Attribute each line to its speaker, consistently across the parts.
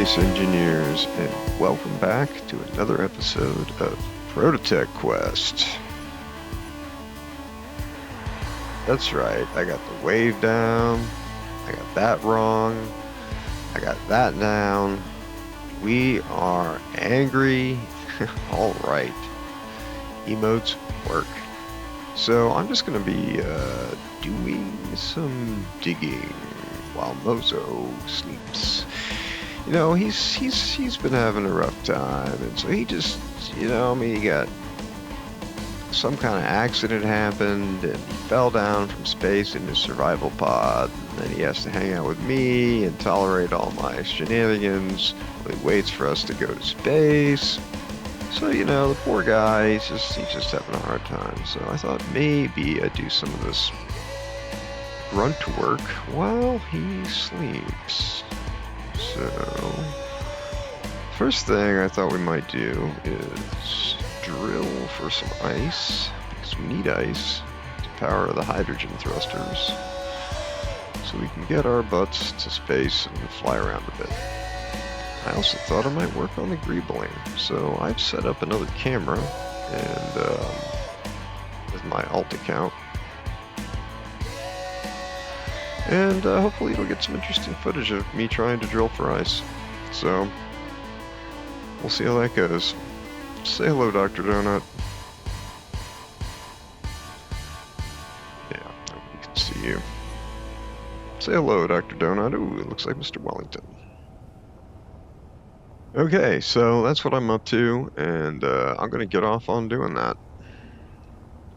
Speaker 1: MozoTyce engineers, and welcome back to another episode of ProtoTech Quest. That's right, I got the wave down, I got that wrong, I got that down. We are angry. Alright, emotes work. So I'm just going to be doing some digging while Mozo sleeps. You know, he's been having a rough time, and so he just, he got some kind of accident happened, and he fell down from space in his survival pod, and then he has to hang out with me and tolerate all my shenanigans while he waits for us to go to space. So, the poor guy, he's just having a hard time. So I thought maybe I'd do some of this grunt work while he sleeps. So, first thing I thought we might do is drill for some ice, because we need ice to power the hydrogen thrusters, so we can get our butts to space and fly around a bit. I also thought I might work on the greebling, so I've set up another camera and with my alt account, and hopefully it'll get some interesting footage of me trying to drill for ice. So we'll see how that goes. Say hello, Dr. Donut. Yeah, nobody can see you. Say hello, Dr. Donut. Ooh, it looks like Mr. Wellington. Okay, so that's what I'm up to, and I'm going to get off on doing that.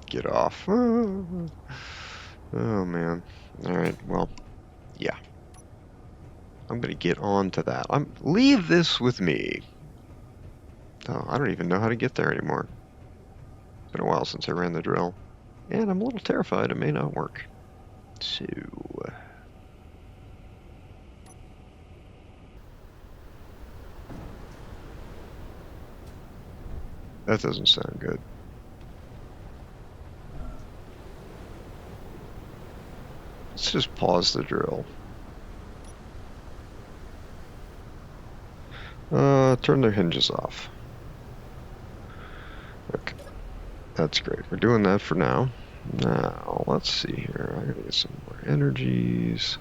Speaker 1: Get off. Oh, man. Alright, well, yeah. I'm going to get on to that. Leave this with me. Oh, I don't even know how to get there anymore. It's been a while since I ran the drill, and I'm a little terrified it may not work. So... that doesn't sound good. Let's just pause the drill. Turn their hinges off. Okay, that's great. We're doing that for now. Now, let's see here. I gotta get some more energies.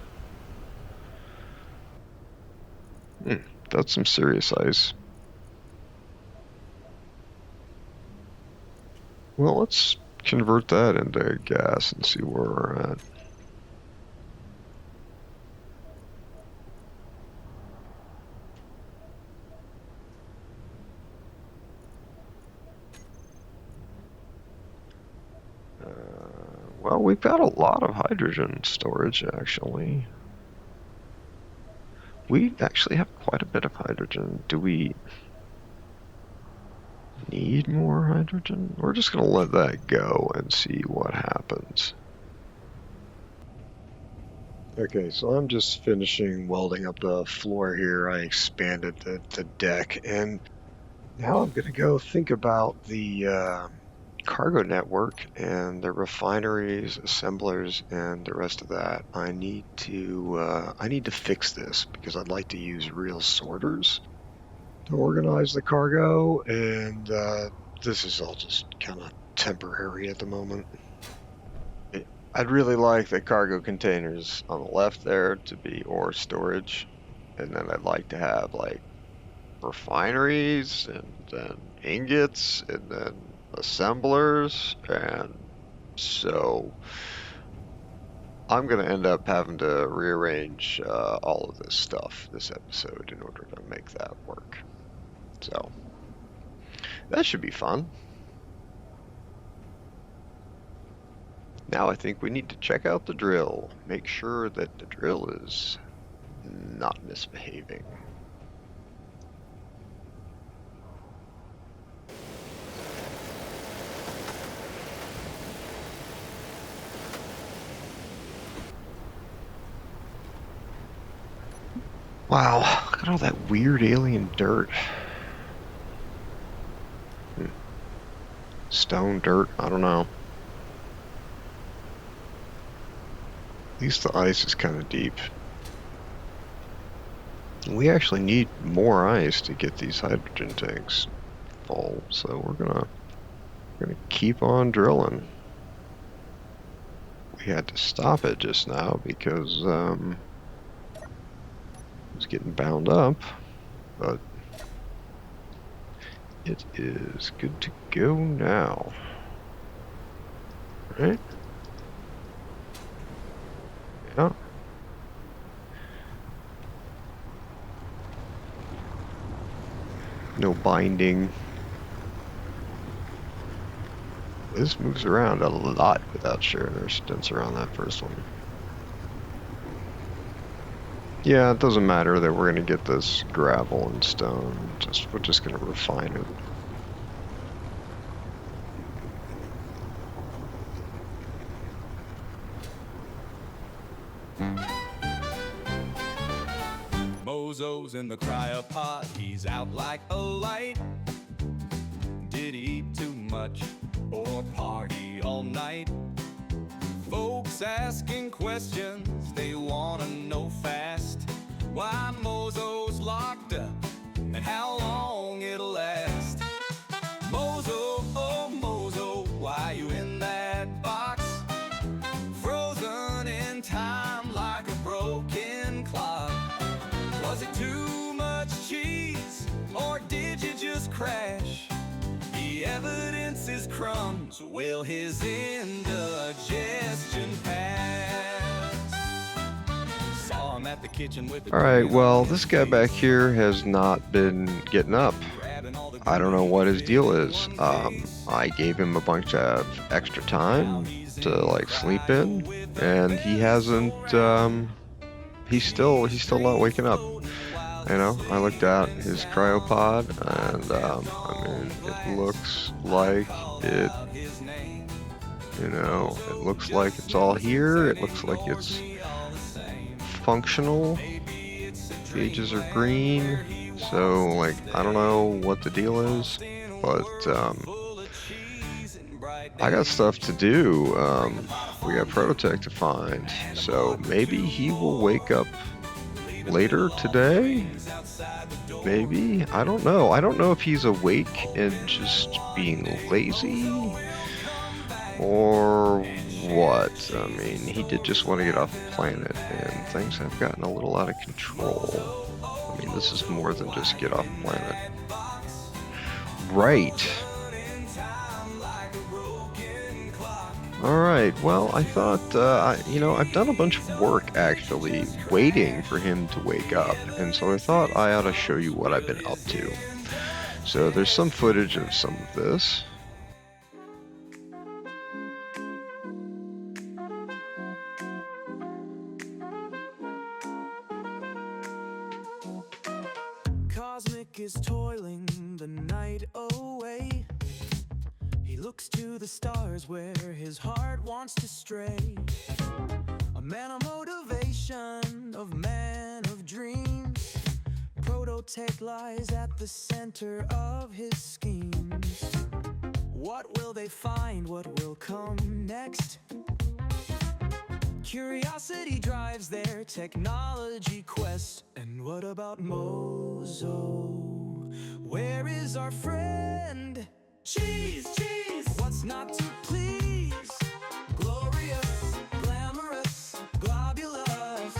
Speaker 1: That's some serious ice. Well, let's convert that into gas and see where we're at. Well, we've got a lot of hydrogen storage, actually. We actually have quite a bit of hydrogen. Do we need more hydrogen? We're just going to let that go and see what happens. Okay, so I'm just finishing welding up the floor here. I expanded the deck, and now I'm going to go think about the cargo network and the refineries, assemblers, and the rest of that. I need to fix this because I'd like to use real sorters to organize the cargo, and this is all just kind of temporary at the moment. I'd really like the cargo containers on the left there to be ore storage, and then I'd like to have like refineries, and then ingots, and then assemblers, and so I'm going to end up having to rearrange all of this stuff this episode in order to make that work. So that should be fun. Now I think we need to check out the drill. Make sure that the drill is not misbehaving. Wow, look at all that weird alien dirt. Stone, dirt, I don't know. At least the ice is kind of deep. We actually need more ice to get these hydrogen tanks full, so we're gonna keep on drilling. We had to stop it just now because it was getting bound up, but it is good to go now. Right? Yeah. No binding. This moves around a lot without sharing our sensor on that first one. Yeah, it doesn't matter that we're gonna get this gravel and stone. We're just gonna refine it.
Speaker 2: Mozo's in the cryopod, he's out like a light. Did he eat too much or party all night? Folks asking questions, they wanna know fast why Mozo's locked up and how long it'll last. Mozo, oh Mozo, why you in that box? Frozen in time like a broken clock. Was it too much cheese, or did you just crash? The evidence is crumbs, will his indigestion pass? Saw him at the kitchen with the
Speaker 1: Alright, well, this guy back here has not been getting up. I don't know what his deal is. I gave him a bunch of extra time to like sleep in, and he hasn't, he's still not waking up. You know, I looked at his cryopod, and I mean, it looks like it, you know, it looks like it's all here. It looks like it's functional. Gauges are green, so like I don't know what the deal is, but I got stuff to do. We got ProtoTech to find, so maybe he will wake up later today. Maybe, I don't know. I don't know if he's awake and just being lazy or what. I mean, he did just want to get off the planet, and things have gotten a little out of control. I mean, this is more than just get off the planet. Right. Alright, well, I thought, you know, I've done a bunch of work, actually, waiting for him to wake up, and so I thought I ought to show you what I've been up to. So there's some footage of some of this.
Speaker 2: Cosmic is toiling the night away. He looks to the stars where his heart wants to stray. A man of motivation, of man of dreams. ProtoTech lies at the center of his schemes. What will they find? What will come next? Curiosity drives their technology quest. And what about Mozo? Where is our friend? Cheese, cheese, what's not to please? Glorious, glamorous, globulous.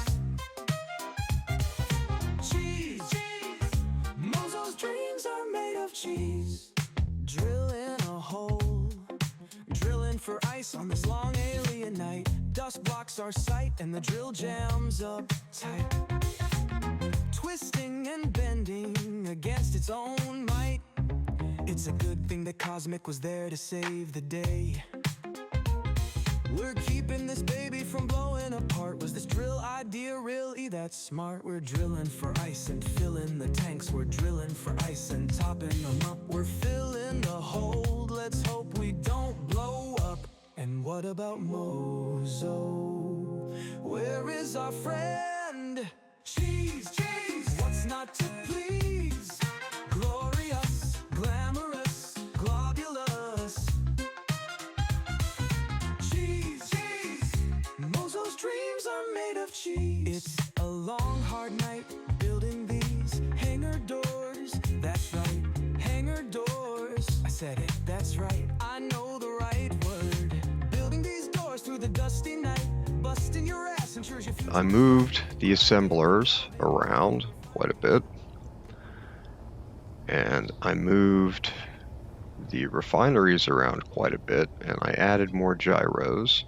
Speaker 2: Cheese, cheese, Mozo's dreams are made of cheese. Drill in a hole, drilling for ice on this long alien night. Dust blocks our sight and the drill jams up tight. Twisting and bending against its own might. It's a good thing that Cosmic was there to save the day. We're keeping this baby from blowing apart. Was this drill idea really that smart? We're drilling for ice and filling the tanks. We're drilling for ice and topping them up. We're filling the hold. Let's hope we don't blow up. And what about Mozo? Where is our friend? Cheese, cheese, what's not to please? Glorious, glamorous, globulous. Cheese, cheese, Mozo's dreams are made of cheese. It's a long, hard night building the said it, that's right, I know the right word. Building these doors through the dusty night, busting your ass ensures your future.
Speaker 1: I moved the assemblers around quite a bit, and I moved the refineries around quite a bit, and I added more gyros,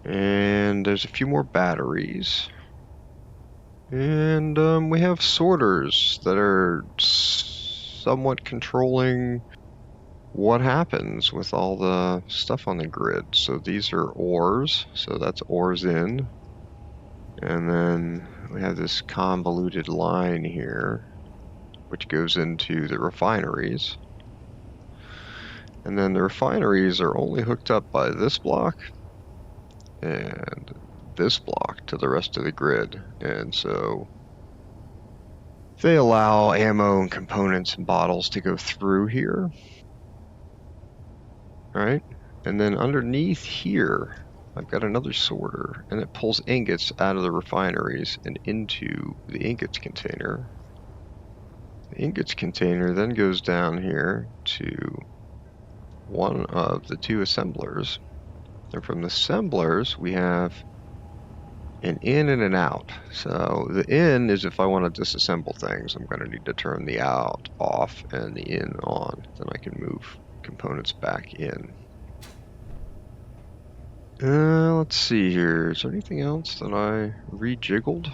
Speaker 1: and there's a few more batteries, and we have sorters that are somewhat controlling what happens with all the stuff on the grid. So these are ores, so that's ores in, and then we have this convoluted line here which goes into the refineries, and then the refineries are only hooked up by this block and this block to the rest of the grid, and so they allow ammo and components and bottles to go through here. Right, and then underneath here I've got another sorter, and it pulls ingots out of the refineries and into the ingots container. The ingots container then goes down here to one of the two assemblers, and from the assemblers we have an in and an out. So the in is if I want to disassemble things, I'm going to need to turn the out off and the in on, then I can move components back in. Let's see here. Is there anything else that I rejiggled?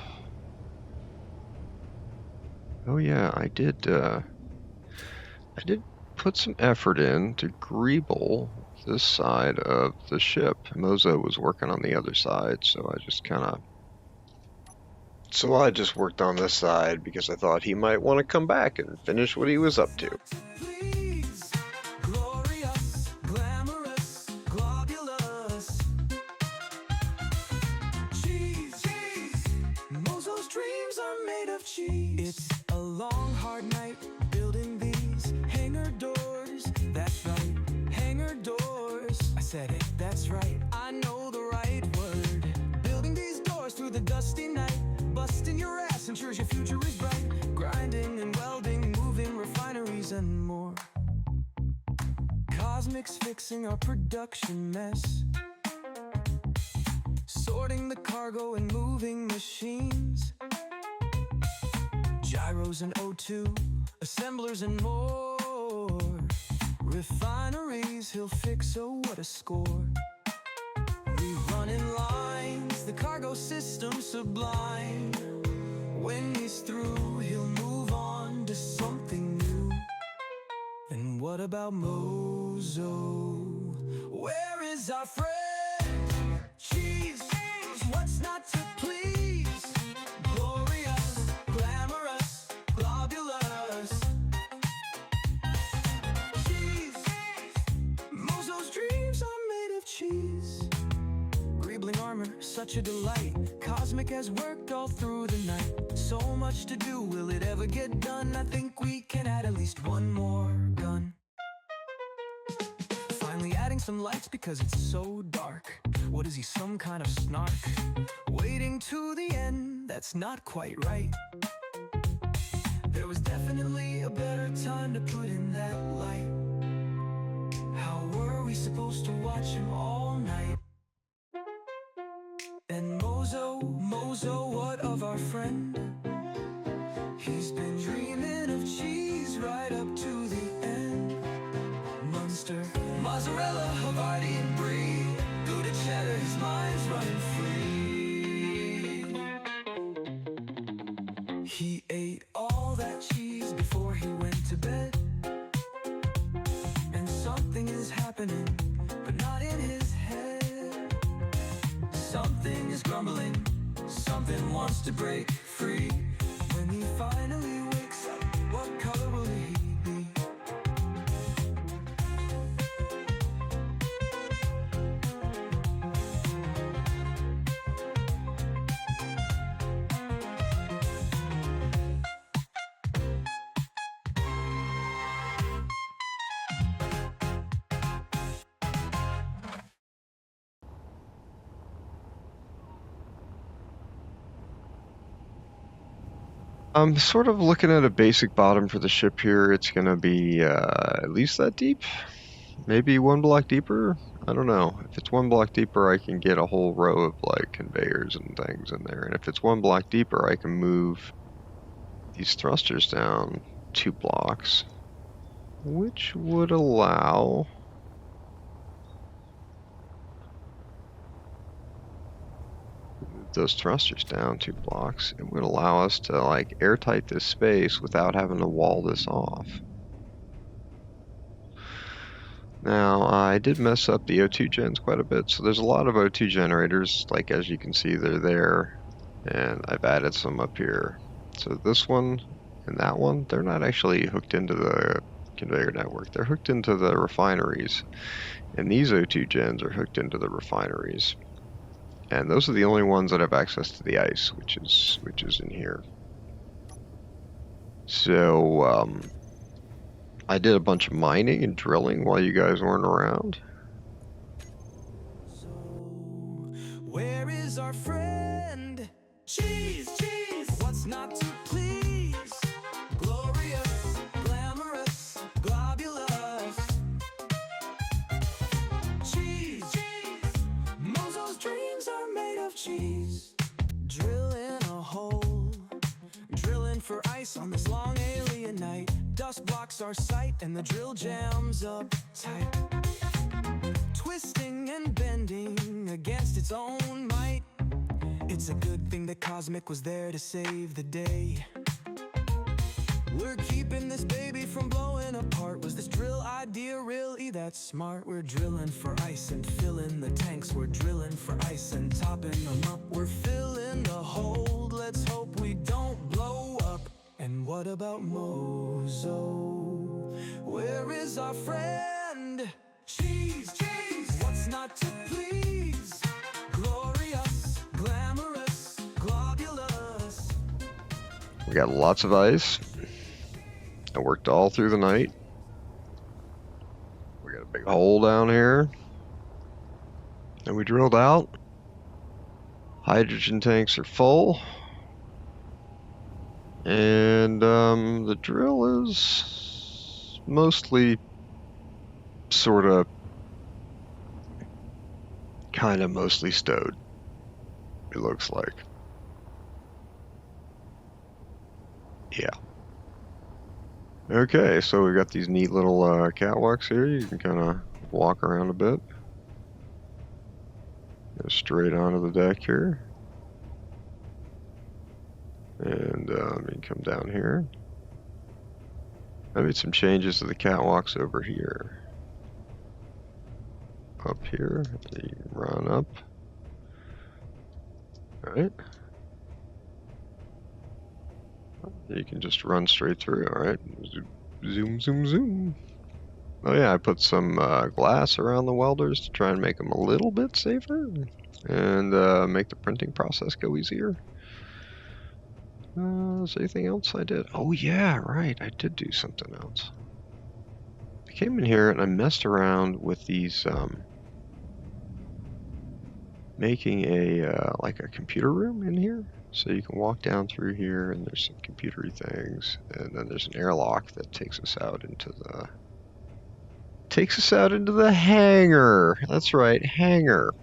Speaker 1: Oh yeah, I did put some effort in to greeble this side of the ship. Mozo was working on the other side, so I just worked on this side because I thought he might want to come back and finish what he was up to.
Speaker 2: It's a long, hard night building these hangar doors. That's right, hangar doors. I said it, that's right, I know the right word. Building these doors through the dusty night, busting your ass ensures your future is bright. Grinding and welding, moving refineries and more. Cosmics fixing our production mess. Sorting the cargo and moving machines. Gyros and O2, assemblers and more. Refineries he'll fix, oh what a score. We run in lines, the cargo system sublime. When he's through, he'll move on to something new. And what about Mozo? Where is our friend? Cheese, what's not to please? Glorious, glamorous, globulous. Cheese, Mozo's dreams are made of cheese. Greebling armor, such a delight. Cosmic has worked all through the night. So much to do, will it ever get done? I think we can add at least one more gun. Finally adding some lights because it's so dark. What is he, some kind of snark? Waiting to the end, that's not quite right. There was definitely a better time to put in that light. How were we supposed to watch him all night? And Mozo, what of our friend? He's been dreaming of cheese right up to the end. Munster, mozzarella, Havarti and brie. Gouda cheddar, his mind's running free. He ate all that cheese before he went to bed. And something is happening, but not in his head. Something is grumbling, something wants to break free. When he finally wakes up, what color will he be?
Speaker 1: I'm sort of looking at a basic bottom for the ship here. It's going to be at least that deep. Maybe one block deeper. I don't know. If it's one block deeper, I can get a whole row of like conveyors and things in there. And if it's one block deeper, I can move these thrusters down 2 blocks, which would allow those thrusters down 2 blocks. It would allow us to like airtight this space without having to wall this off. Now, I did mess up the O2 gens quite a bit, so there's a lot of O2 generators, like as you can see, they're there, and I've added some up here. So this one and that one, they're not actually hooked into the conveyor network, they're hooked into the refineries, and these O2 gens are hooked into the refineries. And those are the only ones that have access to the ice, which is in here. So, I did a bunch of mining and drilling while you guys weren't around.
Speaker 2: So, where is our friend? Cheese, cheese. What's not to please? Glorious, glamorous, globulous. Cheese, cheese. Mozo's dreams are made of cheese. Drilling a hole, drilling for ice on this long alien night. Dust blocks our sight and the drill jams up tight. Twisting and bending against its own might. It's a good thing that Cosmic was there to save the day. We're keeping this baby from blowing apart. Was this drill idea really that smart? We're drilling for ice and filling the tanks. We're drilling for ice and topping them up. We're filling the hold. Let's hope we don't blow up. And what about Mozo? Where is our friend? Cheese, cheese. What's not to please? Glorious, glamorous, globulous.
Speaker 1: We got lots of ice. I worked all through the night. We got a big hole down here. And we drilled out. Hydrogen tanks are full. And the drill is mostly sort of kind of mostly stowed, it looks like. Yeah. Okay, so we've got these neat little catwalks here. You can kind of walk around a bit. Go straight onto the deck here. And you can come down here. I made some changes to the catwalks over here. Up here, you can run up. Alright. You can just run straight through, alright. Zoom, zoom, zoom. Oh yeah, I put some glass around the welders to try and make them a little bit safer. And make the printing process go easier. Is there anything else I did? Oh yeah, right, I did do something else. I came in here and I messed around with these, making a, like a computer room in here. So you can walk down through here and there's some computery things, and then there's an airlock that takes us out into the hangar. That's right, hangar.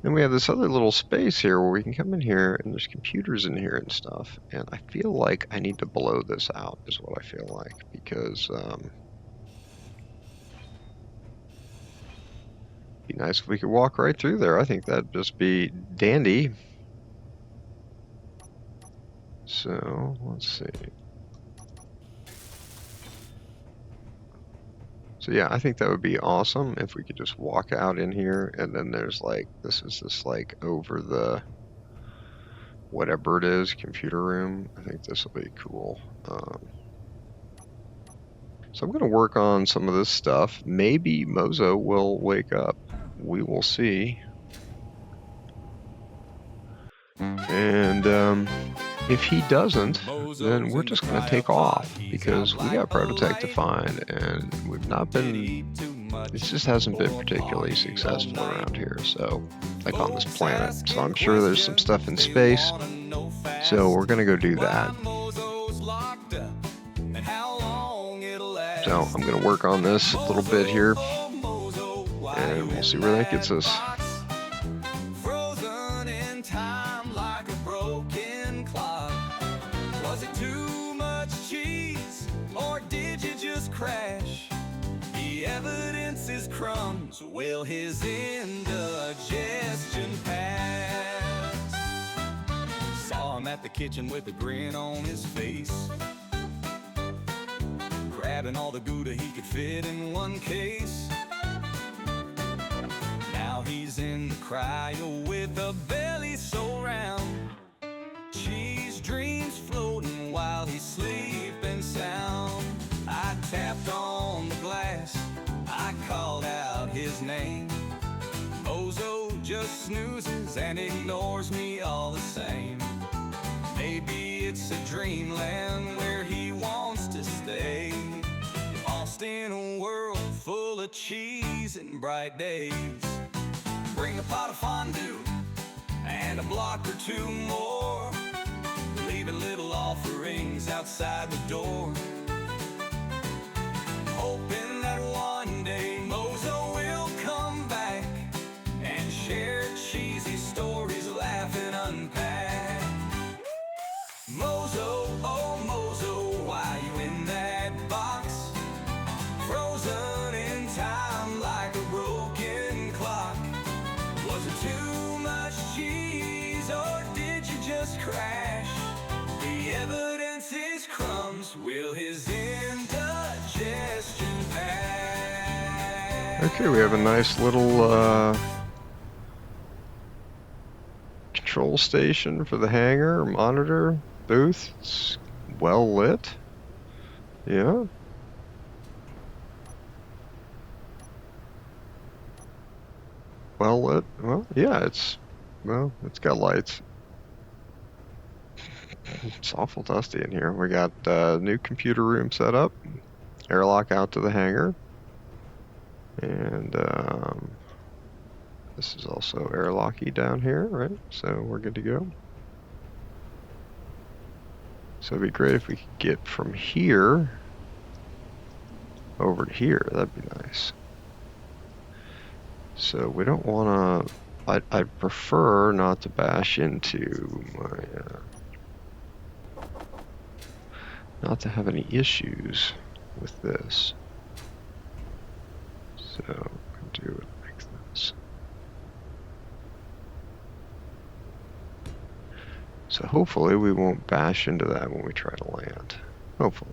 Speaker 1: Then we have this other little space here where we can come in here and there's computers in here and stuff. And I feel like I need to blow this out is what I feel like, because it'd be nice if we could walk right through there. I think that'd just be dandy. So let's see. So yeah, I think that would be awesome if we could just walk out in here, and then there's like, this is just like over the, whatever it is, computer room. I think this will be cool. So I'm going to work on some of this stuff. Maybe Mozo will wake up. We will see. And if he doesn't, then we're just going to take off, because we got ProtoTech to find, and we've not been, it just hasn't been particularly successful around here, so, like on this planet. So I'm sure there's some stuff in space, so we're going to go do that.
Speaker 2: locked up and how long it'll last.
Speaker 1: So I'm gonna work on this a little bit here,
Speaker 2: Mozo, why
Speaker 1: and
Speaker 2: you
Speaker 1: we'll
Speaker 2: in
Speaker 1: see where that gets us.
Speaker 2: box? Frozen in time like a broken clock. Was it too much cheese, or did you just crash? The evidence is crumbs, will his indigestion pass? Saw him at the kitchen with a grin on his face, grabbing all the Gouda he could fit in one case. Now he's in the cryo with a belly so round, cheese dreams floating while he's sleeping sound. I tapped on the glass, I called out his name. Mozo just snoozes and ignores me all the same. Maybe it's a dreamland where he wants to stay, lost in a world full of cheese and bright days. Bring a pot of fondue and a block or two more, leaving little offerings outside the door, hoping that one day Mozo will come back and share cheesy stories, laugh and unpack. Mozo, oh Mozo, why you in that box? Frozen in time like a broken clock. Was it too much cheese, or did you just crash? The evidence is crumbs, will his indigestion pass?
Speaker 1: Okay, we have a nice little control station for the hangar, monitor, booth. It's well lit. Yeah. Well lit. Well, yeah, it's got lights. It's awful dusty in here. We got new computer room set up, airlock out to the hangar, and this is also airlocky down here, right? So we're good to go. So it'd be great if we could get from here over to here. That'd be nice. So we don't want to. I'd prefer not to bash into my. Not to have any issues with this. So I'll do it like this. So hopefully we won't bash into that when we try to land. Hopefully.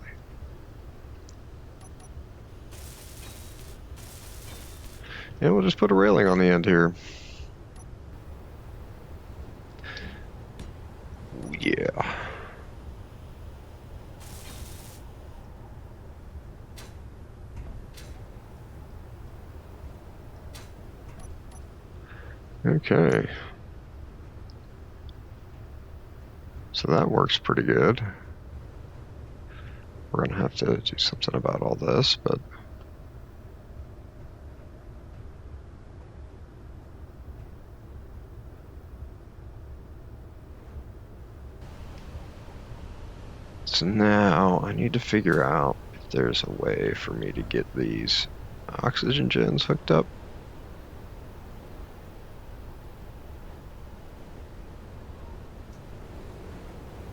Speaker 1: And we'll just put a railing on the end here. Yeah. Okay. So that works pretty good. We're gonna have to do something about all this, but so now I need to figure out if there's a way for me to get these oxygen gens hooked up.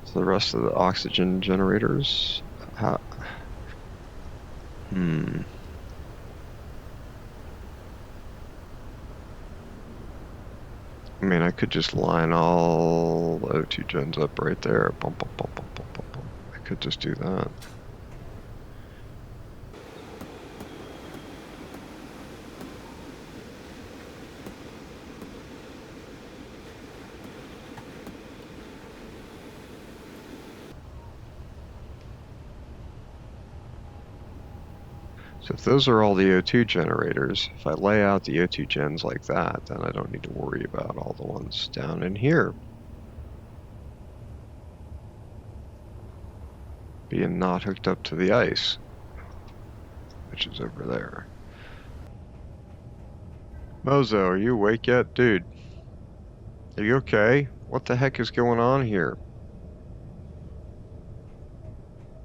Speaker 1: So the rest of the oxygen generators, I mean, I could just line all the O2 gens up right there. Bum, bum, bum, bum, bum, bum, bum. I could just do that. So if those are all the O2 generators, if I lay out the O2 gens like that, then I don't need to worry about all the ones down in here being not hooked up to the ice, which is over there. Mozo, are you awake yet? Dude, are you okay? What the heck is going on here?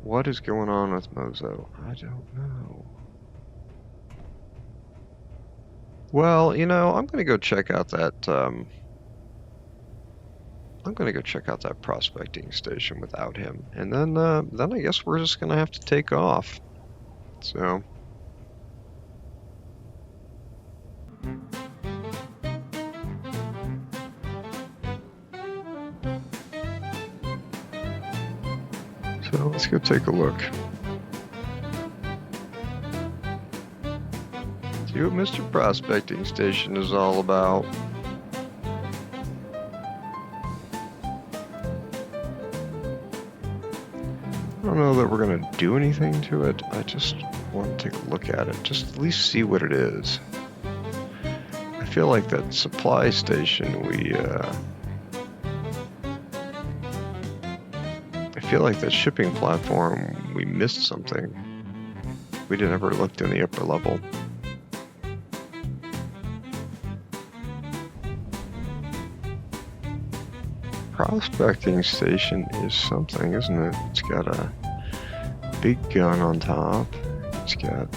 Speaker 1: What is going on with Mozo? I don't know. Well, you know, I'm gonna go check out that prospecting station without him, and then I guess we're just gonna have to take off. So. So let's go take a look. See what Mr. Prospecting Station is all about. I don't know that we're going to do anything to it. I just want to take a look at it, just at least see what it is. I feel like that supply station I feel like that shipping platform, we missed something. We didn't ever look in the upper level. Prospecting station is something, isn't it? It's got a big gun on top. It's got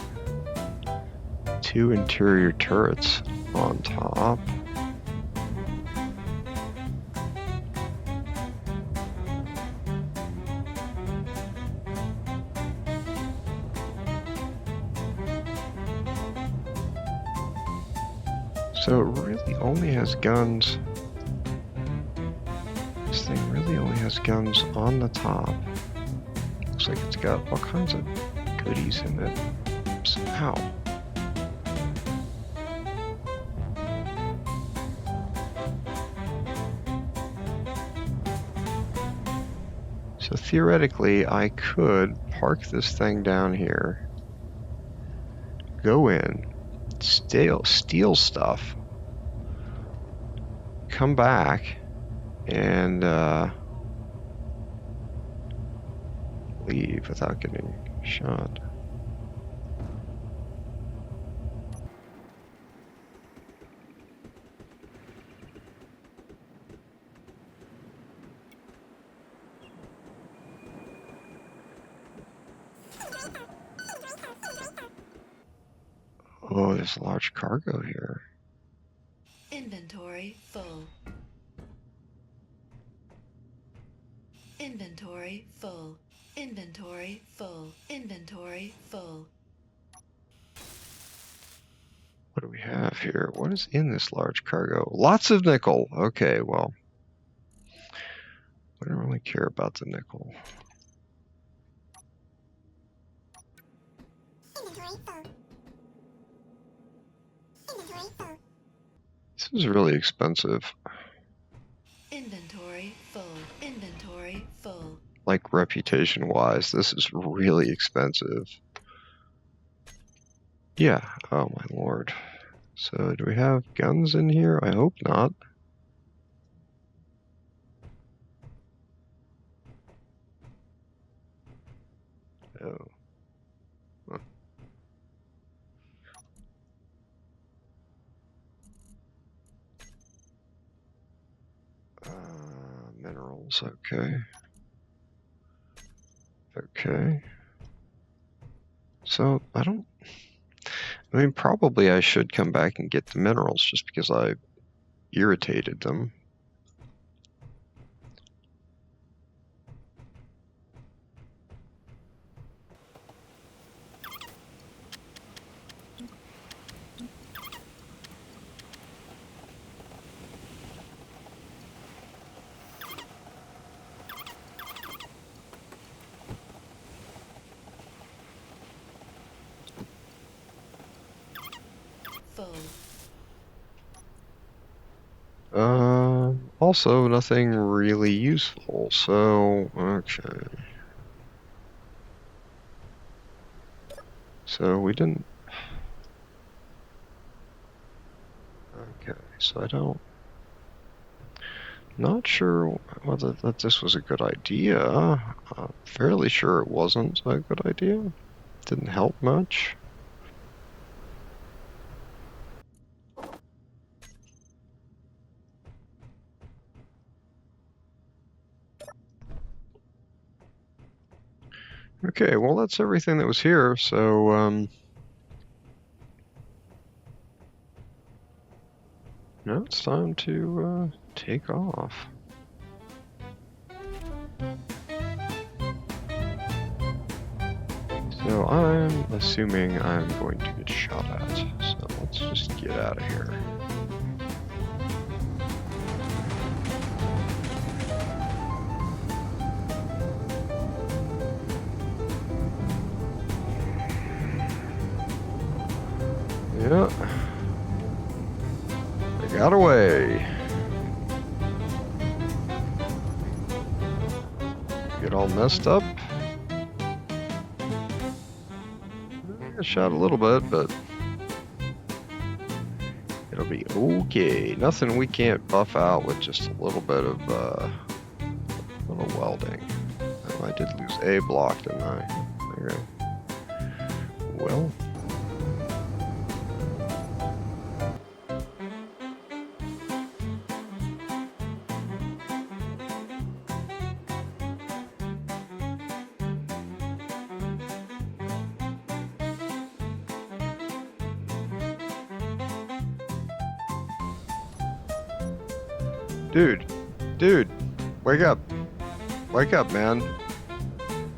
Speaker 1: 2 interior turrets on top. So it really only has guns. This thing really only has guns on the top. Looks like it's got all kinds of goodies in it. Ow. So theoretically, I could park this thing down here, go in, steal stuff, come back, and leave without getting shot. Oh, there's a large cargo here.
Speaker 3: Inventory full. Inventory full. Inventory full. Inventory full.
Speaker 1: What do we have here? What is in this large cargo? Lots of nickel. Okay, well, I don't really care about the nickel. This is really expensive.
Speaker 3: Inventory full. Inventory full.
Speaker 1: Like reputation-wise, this is really expensive. Yeah, oh my lord. So do we have guns in here? I hope not. Oh. Huh. Minerals, okay. Okay. So, I mean, probably I should come back and get the minerals just because I irritated them.
Speaker 3: Full.
Speaker 1: Also nothing really useful, so, okay. So we didn't... Okay, so not sure whether that this was a good idea. I'm fairly sure it wasn't a good idea. Didn't help much. Okay, well that's everything that was here, so now it's time to take off. So I'm assuming I'm going to get shot at, so let's just get out of here. Yeah. I got away. Get all messed up. I got shot a little bit, but it'll be okay. Nothing we can't buff out with just a little bit of little welding. Oh, I did lose a block, didn't I? Okay. Well. Dude, wake up. Wake up, man.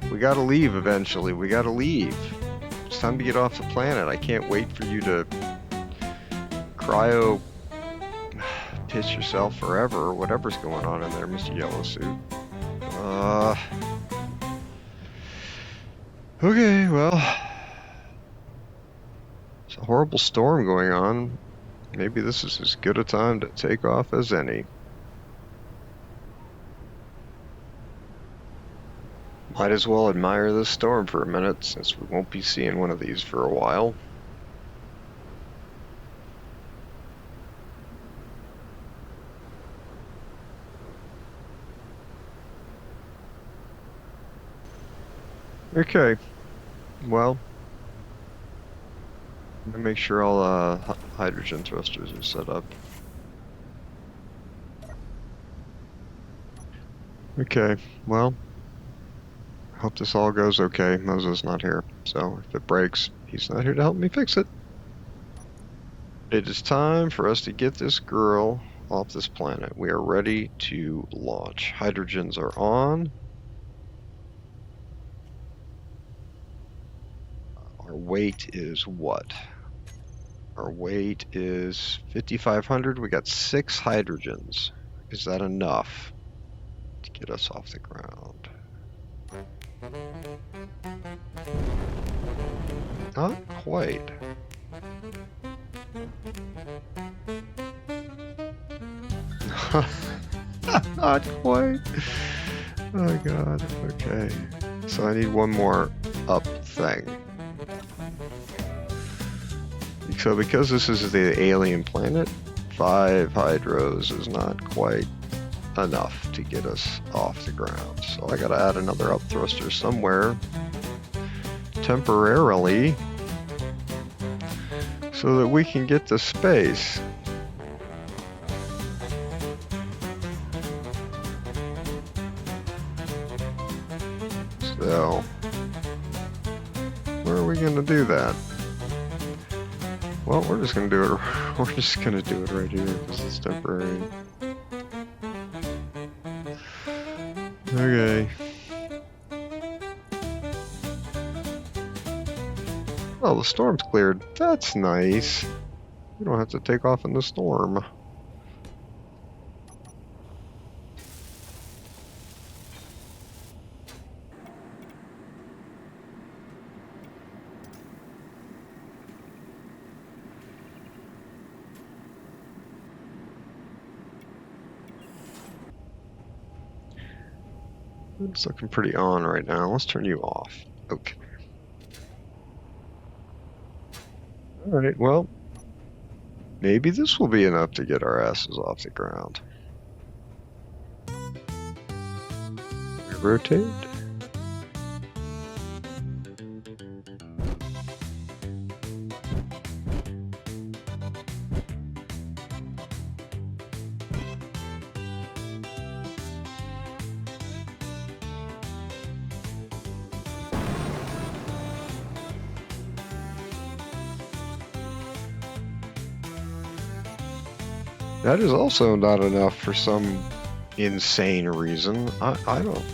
Speaker 1: We gotta leave eventually. We gotta leave. It's time to get off the planet. I can't wait for you to cryo piss yourself forever or whatever's going on in there, Mr. Yellow Suit. Okay, well. It's a horrible storm going on. Maybe this is as good a time to take off as any. Might as well admire this storm for a minute, since we won't be seeing one of these for a while. Okay, well, I'm gonna make sure all hydrogen thrusters are set up. Okay, well, hope this all goes okay. Mozo's not here, so if it breaks, he's not here to help me fix it. It is time for us to get this girl off this planet. We are ready to launch. Hydrogens are on. Our weight is what? Our weight is 5,500. We got 6 hydrogens. Is that enough to get us off the ground? Not quite. Not quite. Oh god. Okay. So I need one more up thing. So because this is the alien planet, 5 hydros is not quite enough to get us off the ground. So I gotta add another up thruster somewhere temporarily so that we can get to space. So where are we gonna do that? Well, we're just gonna do it. We're just gonna do it right here because it's temporary. Okay. Oh, the storm's cleared. That's nice. We don't have to take off in the storm. It's looking pretty on right now. Let's turn you off. Okay. Alright, well, maybe this will be enough to get our asses off the ground. We rotate. That is also not enough for some insane reason. I don't.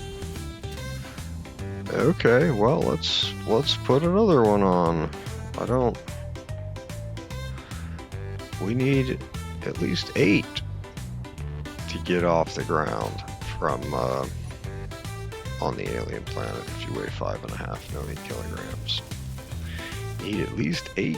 Speaker 1: Okay, well, let's put another one on. I don't. We need at least 8 to get off the ground from on the alien planet if you weigh 5.5 million kilograms. Need at least 8.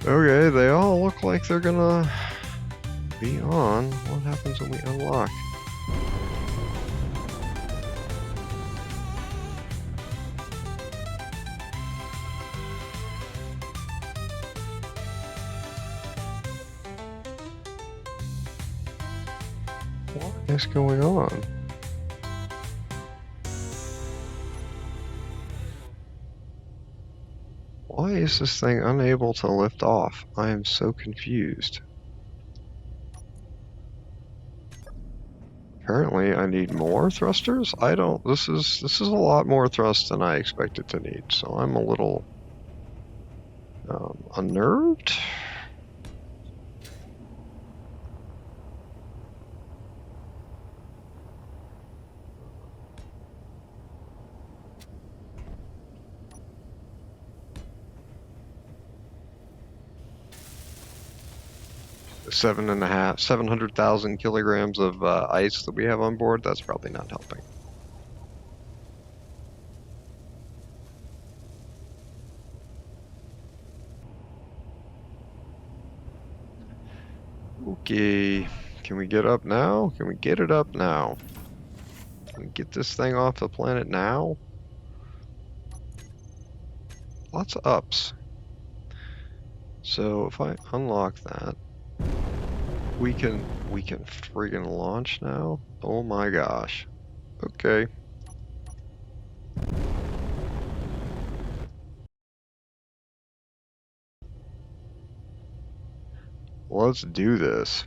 Speaker 1: Okay, they all look like they're gonna be on. What happens when we unlock? What is going on? Why is this thing unable to lift off? I am so confused. Apparently I need more thrusters? I don't, this is a lot more thrust than I expected to need, so I'm a little unnerved. The 700,000 kilograms of ice that we have on board, that's probably not helping. Okay, can we get up now? Can we get it up now? Can we get this thing off the planet now? Lots of ups. So if I unlock that, we can friggin' launch now? Oh my gosh. Okay. Let's do this.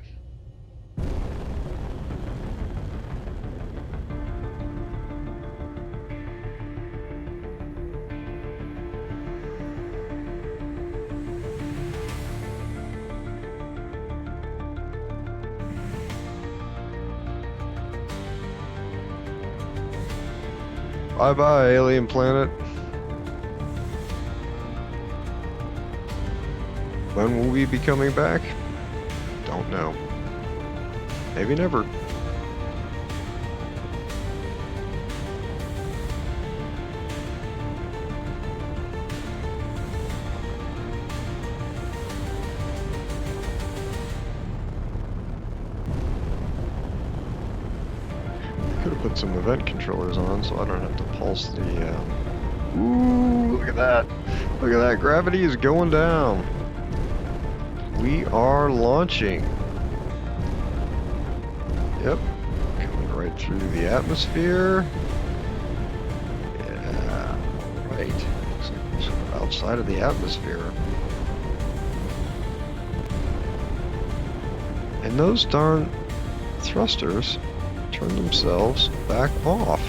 Speaker 1: Bye-bye, alien planet. When will we be coming back? Don't know. Maybe never. Could have put some event controllers on so I don't have to pulse the... Ooh, look at that. Look at that. Gravity is going down. We are launching. Yep. Coming right through the atmosphere. Yeah. Right. Looks like we're sort of outside of the atmosphere. And those darn thrusters turn themselves back off.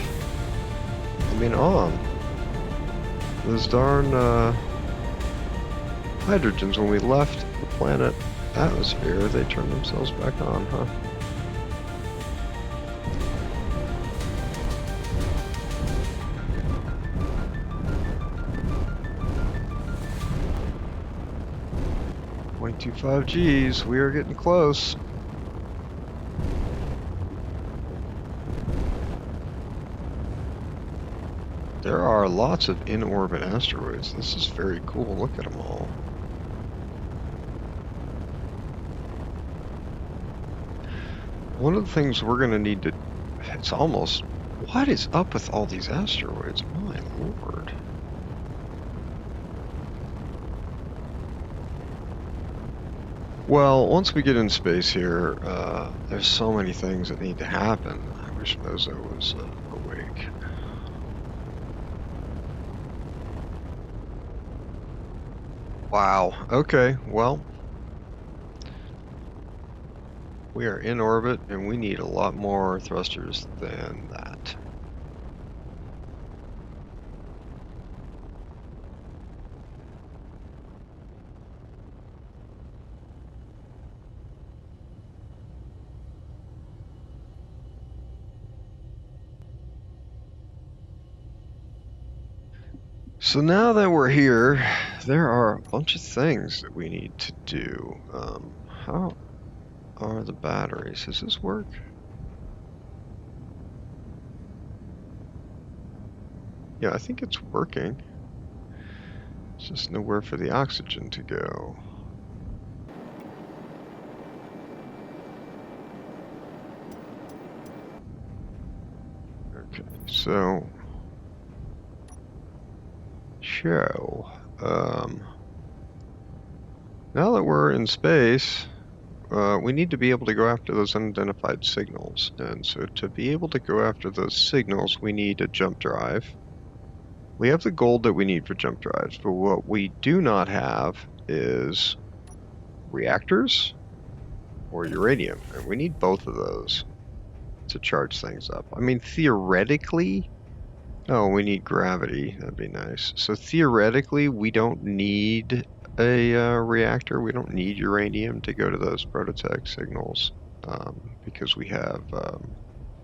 Speaker 1: I mean on. Those darn hydrogens, when we left the planet atmosphere, they turned themselves back on, huh? .25 Gs, we are getting close. There are lots of in-orbit asteroids. This is very cool. Look at them all. One of the things we're going to need to... It's almost... What is up with all these asteroids? My lord. Well, once we get in space here, there's so many things that need to happen. I wish Mozo was awake. Wow. Okay, well. We are in orbit, and we need a lot more thrusters than that. So now that we're here, there are a bunch of things that we need to do. How are the batteries? Does this work? Yeah, I think it's working. It's just nowhere for the oxygen to go. Okay, so now that we're in space, we need to be able to go after those unidentified signals. And so to be able to go after those signals, we need a jump drive. We have the gold that we need for jump drives, but what we do not have is reactors or uranium, and we need both of those to charge things up. I mean, theoretically, oh, we need gravity. That'd be nice. So theoretically, we don't need a reactor. We don't need uranium to go to those ProtoTech signals because we have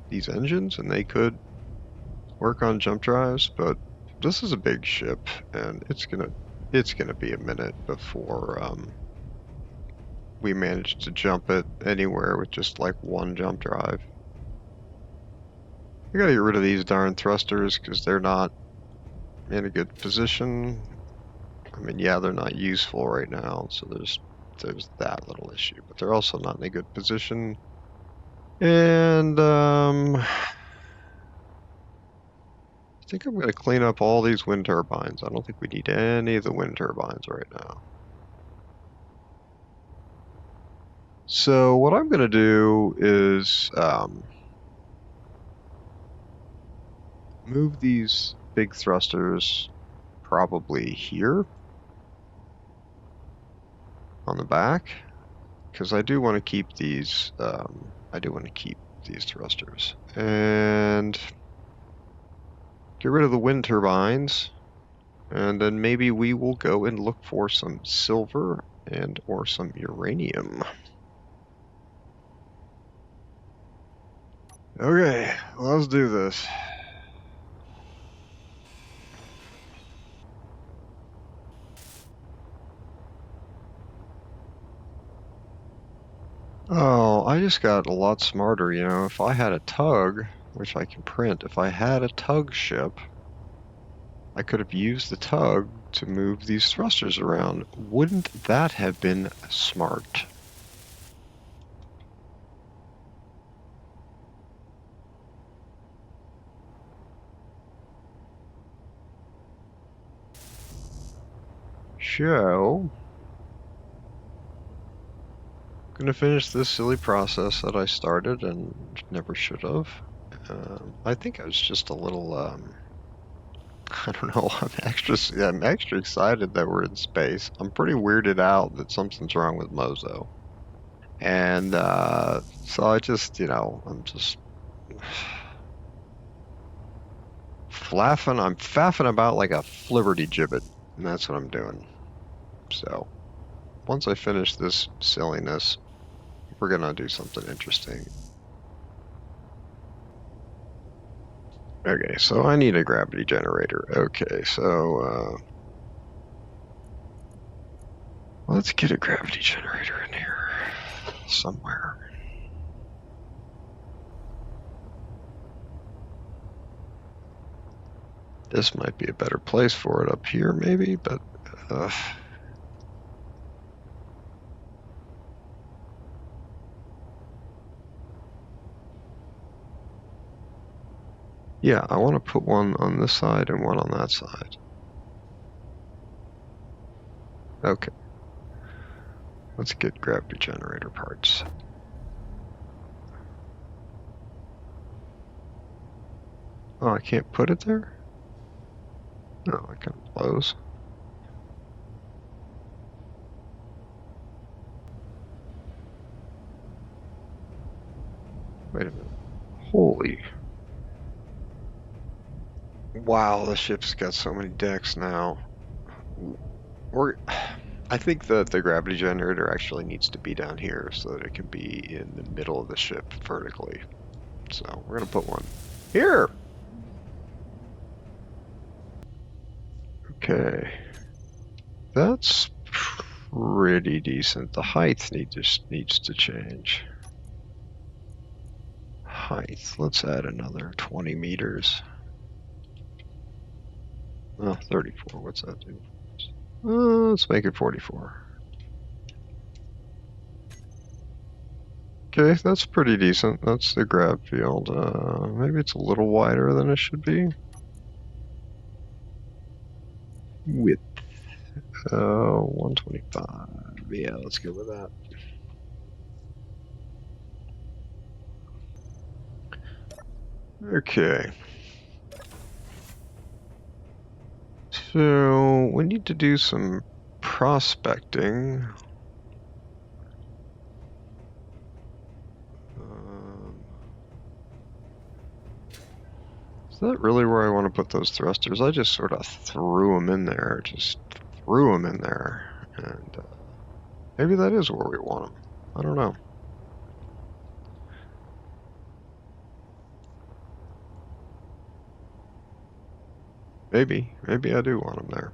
Speaker 1: these engines, and they could work on jump drives. But this is a big ship, and it's gonna be a minute before we manage to jump it anywhere with just like one jump drive. I gotta get rid of these darn thrusters because they're not in a good position. I mean, yeah, they're not useful right now, so there's that little issue, but they're also not in a good position. And I think I'm gonna clean up all these wind turbines. I don't think we need any of the wind turbines right now. So what I'm gonna do is move these big thrusters probably here on the back, because I do want to keep these. I do want to keep these thrusters and get rid of the wind turbines, and then maybe we will go and look for some silver and or some uranium. Okay, let's do this. Oh, I just got a lot smarter, you know. If I had a tug, which I can print, if I had a tug ship, I could have used the tug to move these thrusters around. Wouldn't that have been smart? So, gonna finish this silly process that I started and never should have. I think I was just a little, I don't know, I'm extra excited that we're in space. I'm pretty weirded out that something's wrong with Mozo. And, so I just, I'm just I'm faffing about like a flibberty gibbet, and that's what I'm doing. So, once I finish this silliness, we're gonna do something interesting. Okay, so I need a gravity generator. Okay, so let's get a gravity generator in here somewhere. This might be a better place for it up here, maybe, but yeah, I want to put one on this side and one on that side. Okay. Let's get gravity generator parts. Oh, I can't put it there? No, I can close. Wait a minute. Holy. Wow, the ship's got so many decks now. I think that the gravity generator actually needs to be down here so that it can be in the middle of the ship vertically. So we're gonna put one here. Okay. That's pretty decent. The height needs to change. Height. Let's add another 20 meters. Oh, 34. What's that do? Let's make it 44. Okay, that's pretty decent. That's the grav field. Maybe it's a little wider than it should be. Width. 125. Yeah, let's go with that. Okay. So we need to do some prospecting. Is that really where I want to put those thrusters? I just sort of threw them in there. Just threw them in there. And maybe that is where we want them. I don't know. Maybe I do want them there.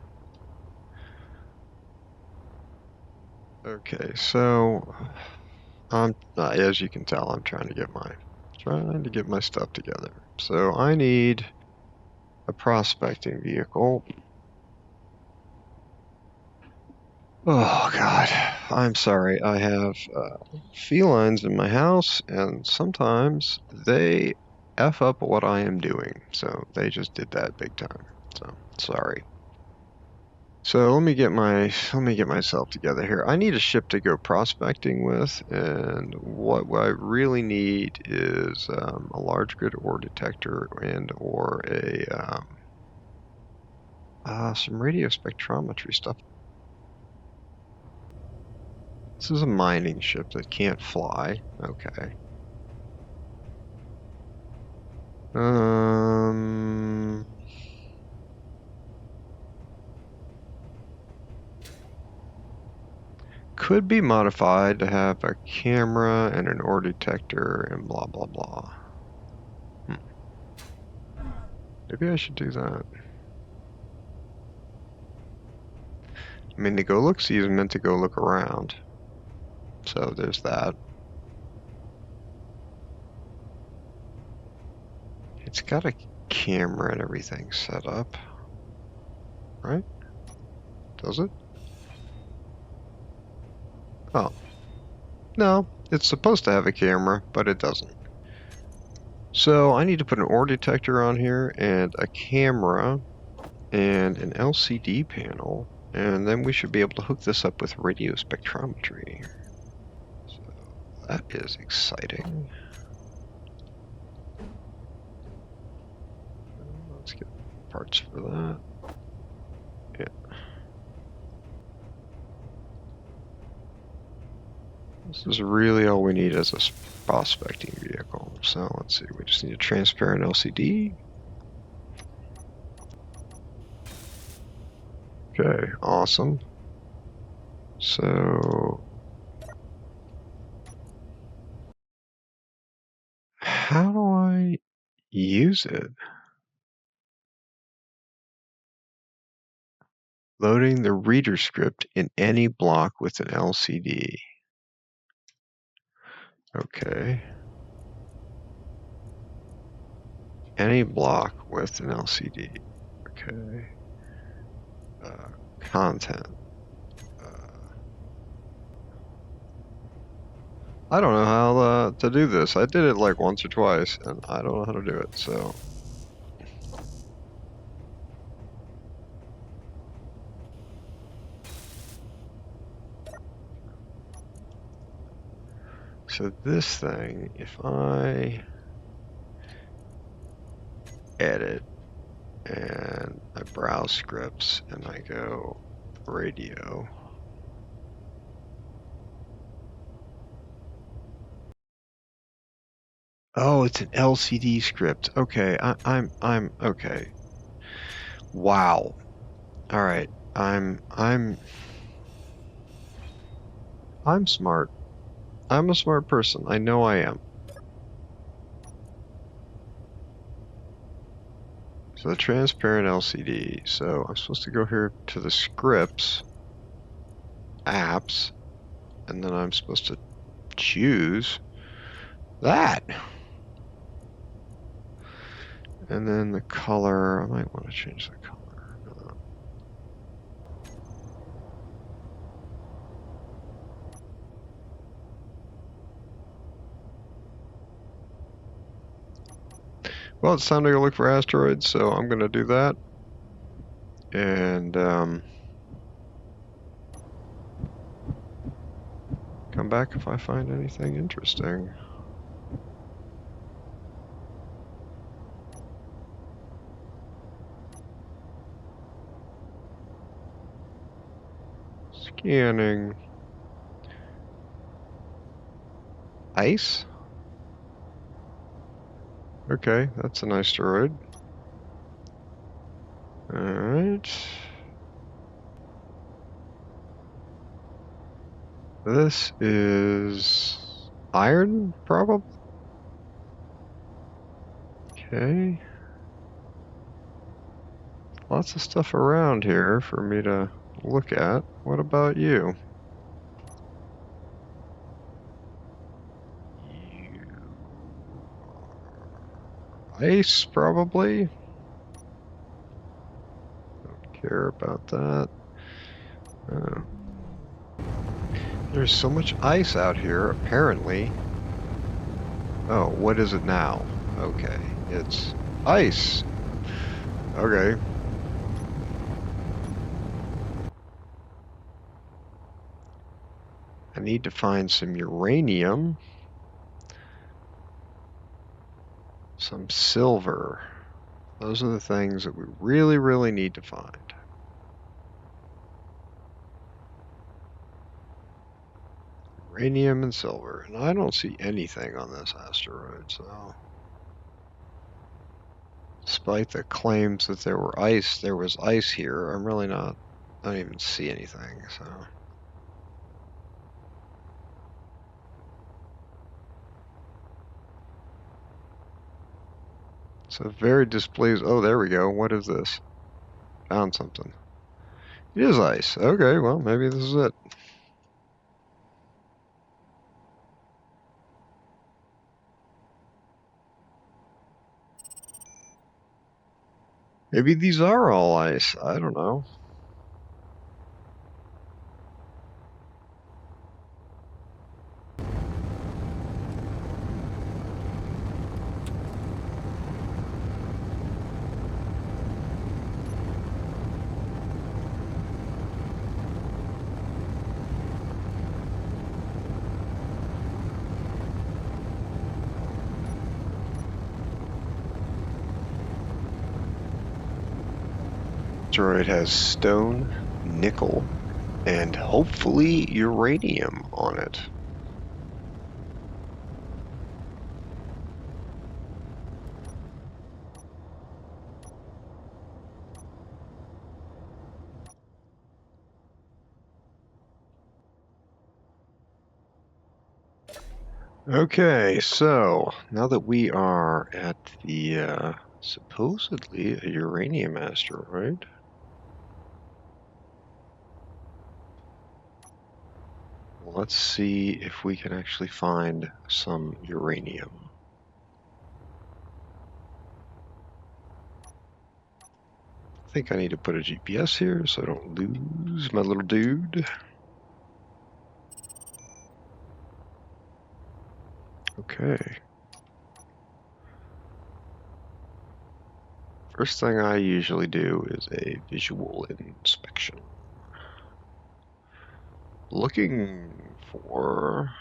Speaker 1: Okay, so as you can tell, I'm trying to get my stuff together. So I need a prospecting vehicle. Oh God, I'm sorry. I have felines in my house, and sometimes they F up what I am doing. So they just did that big time. So sorry. So let me get myself together here. I need a ship to go prospecting with, and what I really need is a large grid ore detector and or some radio spectrometry stuff. This is a mining ship that can't fly. Okay. Could be modified to have a camera and an ore detector and blah blah blah. Maybe I should do that. I mean, the go look see is meant to go look around. So there's that. It's got a camera and everything set up, right? Does it? Oh. No, it's supposed to have a camera, but it doesn't. So I need to put an ore detector on here and a camera and an LCD panel, and then we should be able to hook this up with radio spectrometry. So that is exciting. Let's get parts for that. Yeah. This is really all we need as a prospecting vehicle. So let's see, we just need a transparent LCD. Okay, awesome. So how do I use it? Loading the reader script in any block with an LCD. Okay. Any block with an LCD. Okay. Content. I don't know how to do this. I did it like once or twice, and I don't know how to do it, so. So this thing, if I edit and I browse scripts and I go radio. Oh, it's an LCD script. Okay, I'm okay. Wow. All right. I'm smart. I'm a smart person. I know I am. So the transparent LCD. So I'm supposed to go here to the scripts, apps, and then I'm supposed to choose that. And then the color, I might want to change the color. Well, it's time to go look for asteroids, so I'm going to do that. And come back if I find anything interesting. Scanning. Ice? Okay, that's an asteroid. Alright. This is iron, probably? Okay. Lots of stuff around here for me to look at. What about you? Ice, probably? Don't care about that. There's so much ice out here, apparently. Oh, what is it now? Okay, it's ice. Okay. I need to find some uranium. Some silver. Those are the things that we really, really need to find. Uranium and silver. And I don't see anything on this asteroid, so... Despite the claims that there was ice here, I'm really not... I don't even see anything, so... So very displeased. Oh, there we go. What is this? Found something. It is ice. Okay, well, maybe this is it. Maybe these are all ice. I don't know. Asteroid has stone, nickel, and hopefully uranium on it. Okay, so now that we are at the supposedly a uranium asteroid, let's see if we can actually find some uranium. I think I need to put a GPS here so I don't lose my little dude. Okay. First thing I usually do is a visual inspection. Looking for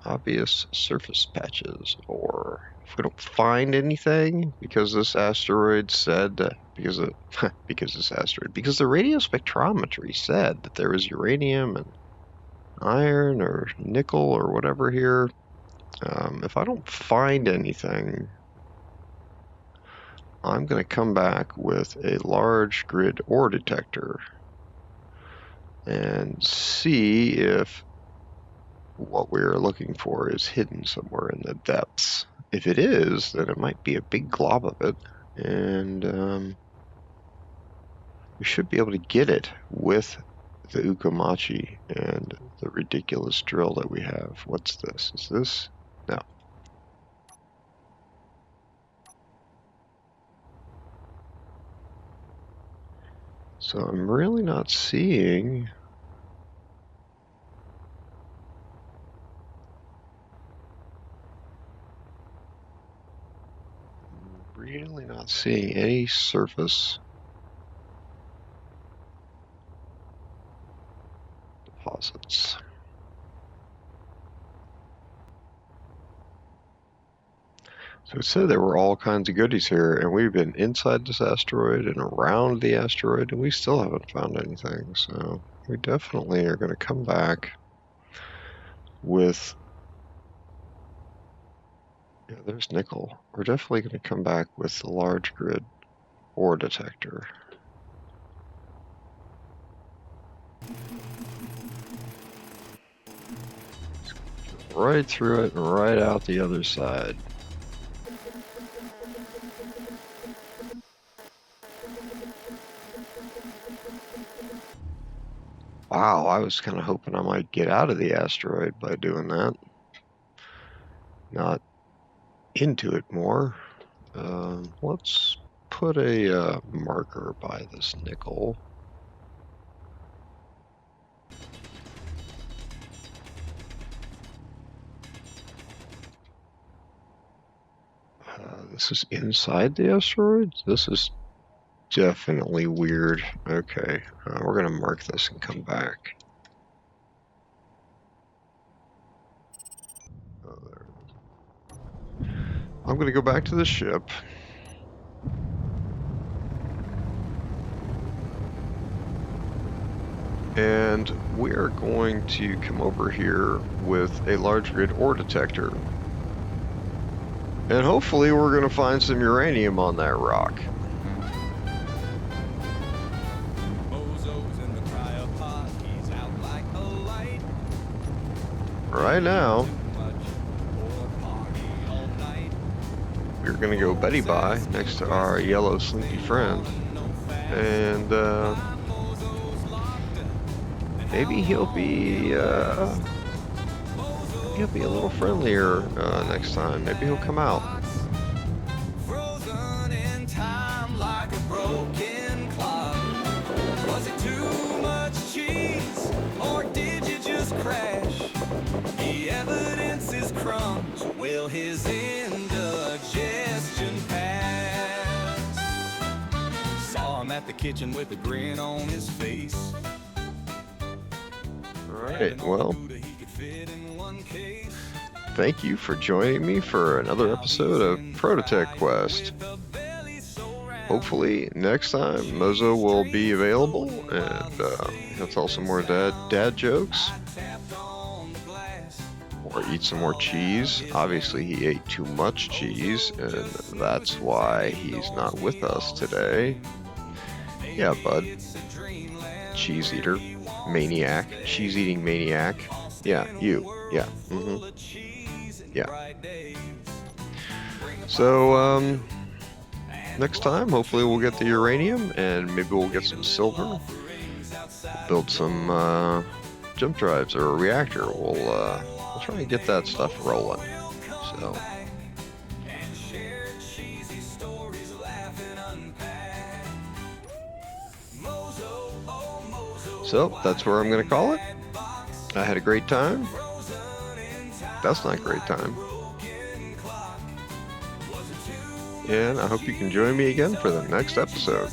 Speaker 1: obvious surface patches, or if we don't find anything, because this asteroid said, because the radio spectrometry said that there was uranium and iron or nickel or whatever here, If I don't find anything, I'm going to come back with a large grid ore detector and see if what we're looking for is hidden somewhere in the depths. If it is, then it might be a big glob of it, and we should be able to get it with the Ukamachi and the ridiculous drill that we have. What's this? Is this? No. So I'm really not seeing any surface deposits. So it said there were all kinds of goodies here, and we've been inside this asteroid and around the asteroid, and we still haven't found anything. So we definitely are going to come back with... Yeah, there's nickel. We're definitely going to come back with the large grid ore detector. Right through it and right out the other side. Wow, I was kind of hoping I might get out of the asteroid by doing that. Not into it more. Let's put a marker by this nickel. This is inside the asteroid? This is definitely weird. Okay, we're going to mark this and come back. Oh, there it is. I'm going to go back to the ship. And we're going to come over here with a large grid ore detector. And hopefully we're going to find some uranium on that rock.
Speaker 2: Mozo's in the cryo pot, he's out like a light.
Speaker 1: Right now, we're going to go Betty Bye next to our yellow slinky friend. And maybe he'll be a little friendlier next time. Maybe he'll come out.
Speaker 2: Frozen in time like a broken clock. Was it too much cheese, or did you just crash? The evidence is crumbs. Will his indigestion pass? Saw him at the kitchen with a grin on his face.
Speaker 1: Alright, well, thank you for joining me for another episode of ProtoTech Quest. Hopefully next time Mozo will be available and he'll tell some more dad jokes or eat some more cheese. Obviously he ate too much cheese and that's why he's not with us today. Yeah, bud. Cheese eater. Maniac. Cheese eating maniac. Yeah, you. Yeah. Yeah. So, next time, hopefully we'll get the uranium and maybe we'll get some silver. Build some jump drives or a reactor. We'll try and get that stuff rolling. So that's where I'm going to call it. I had a great time. That's not a great time. And I hope you can join me again for the next episode.